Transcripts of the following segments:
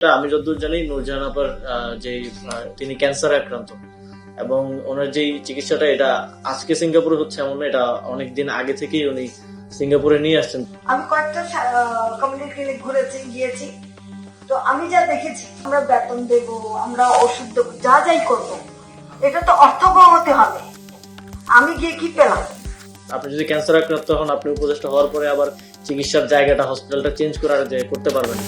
আমি যতদূর জানি নূরজাহান আপার যে তিনি ক্যান্সারে আক্রান্ত এবং ওনার যে চিকিৎসাটা এটা আজকে সিঙ্গাপুরে হচ্ছে এমন না, এটা অনেকদিন আগে থেকেই উনি সিঙ্গাপুরে নিয়ে আসছেন। আমি কয়েকটা কমিউনিটি ক্লিনিক গিয়েছি, তো আমি যা দেখেছি আমরা বেতন দেব, আমরা ওষুধ দেবো, যা যাই করবো, এটা তো অর্থবহ হতে হবে। আমি গিয়ে কি পেলাম? আপনি যদি ক্যান্সার আক্রান্ত হন, আপনি উপদেষ্টা হওয়ার পরে আবার চিকিৎসার জায়গাটা হসপিটালটা চেঞ্জ করার যে করতে পারবেন।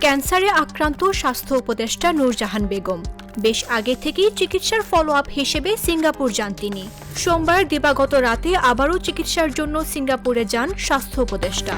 ক্যান্সারে আক্রান্ত স্বাস্থ্য উপদেষ্টা নূরজাহান বেগম বেশ আগে থেকেই চিকিৎসার ফলো আপ হিসেবে সিঙ্গাপুর যান তিনি। সোমবার দিবাগত রাতে আবারও চিকিৎসার জন্য সিঙ্গাপুরে যান স্বাস্থ্য উপদেষ্টা।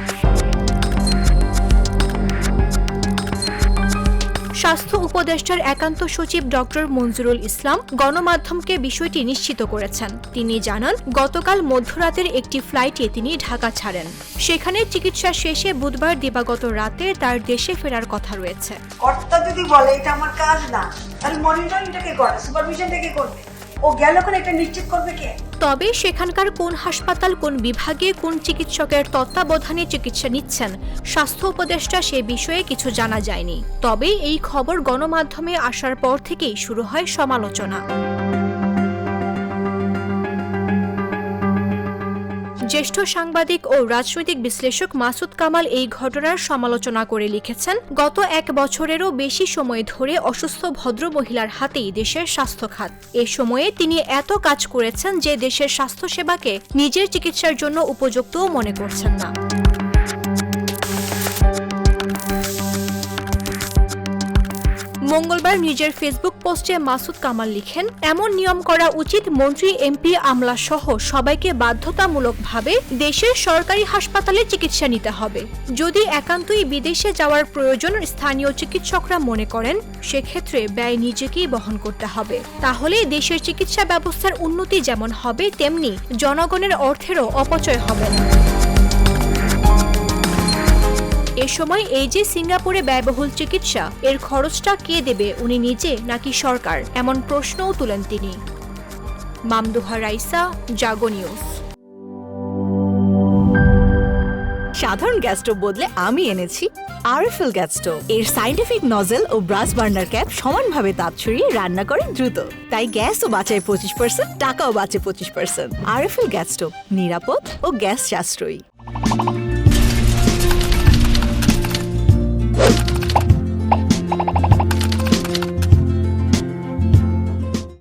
স্বাস্থ্য উপদেষ্টার একান্ত সচিব ডক্টর মঞ্জুরুল ইসলাম গণমাধ্যমকে বিষয়টি নিশ্চিত করেছেন। তিনি জানান, গতকাল মধ্যরাতের একটি ফ্লাইটে তিনি ঢাকা ছাড়েন। সেখানে চিকিৎসা শেষে বুধবার দিবাগত রাতে তার দেশে ফেরার কথা রয়েছে। কর্তা যদি বলে এটা আমার কাজ না, তাহলে মনিটরিংটা কে করবে, সুপারভিশনটা কে করবে? ও গেল কোন এটা নিশ্চিত করবে কে? তবে সেখানকার কোন হাসপাতাল, কোন বিভাগে কোন চিকিৎসকের তত্ত্বাবধানে চিকিৎসা নিচ্ছেন স্বাস্থ্য উপদেষ্টা সে বিষয়ে কিছু জানা যায়নি। তবে এই খবর গণমাধ্যমে আসার পর থেকেই শুরু হয় সমালোচনা। জ্যেষ্ঠ সাংবাদিক ও রাজনৈতিক বিশ্লেষক মাসুদ কামাল এই ঘটনার সমালোচনা করে লিখেছেন, গত 1 বছরেরও বেশি সময় ধরে অসুস্থ ভদ্রমহিলার হাতেই দেশের স্বাস্থ্য খাত। এ সময়ে তিনি এত কাজ করেছেন যে দেশের স্বাস্থ্যসেবাকে নিজের চিকিৎসার জন্য উপযুক্তও মনে করছেন না। মঙ্গলবার নিজের ফেসবুক পোস্টে মাসুদ কামাল লিখেন, এমন নিয়ম করা উচিত মন্ত্রী, এমপি, আমলা সহ সবাইকে বাধ্যতামূলকভাবে দেশের সরকারি হাসপাতালে চিকিৎসা নিতে হবে। যদি একান্তই বিদেশে যাওয়ার প্রয়োজন স্থানীয় চিকিৎসকরা মনে করেন, সেক্ষেত্রে ব্যয় নিজেকেই বহন করতে হবে। তাহলে দেশের চিকিৎসা ব্যবস্থার উন্নতি যেমন হবে, তেমনি জনগণের অর্থেরও অপচয় হবে না। এ সময় এই যে সিঙ্গাপুরে ব্যয়বহুল চিকিৎসা, এর খরচটা কে দেবে, উনি নিজে নাকি সরকার, এমন প্রশ্নও তুলেন তিনি। মামদুহা রাইসা, জাগো নিউজ। সাধারণ গ্যাস স্টোভ বদলে আমি এনেছি আরএফএল গ্যাস স্টোভ। এর সাইন্টিফিক নজল ও ব্রাস বার্নার ক্যাপ সমানভাবে তাপ ছড়িয়ে রান্না করে দ্রুত, তাই গ্যাসও বাঁচায় 25%, টাকাও বাঁচে 25%। আরএফএল গ্যাস স্টোভ নিরাপদ ও গ্যাস সাশ্রয়ী।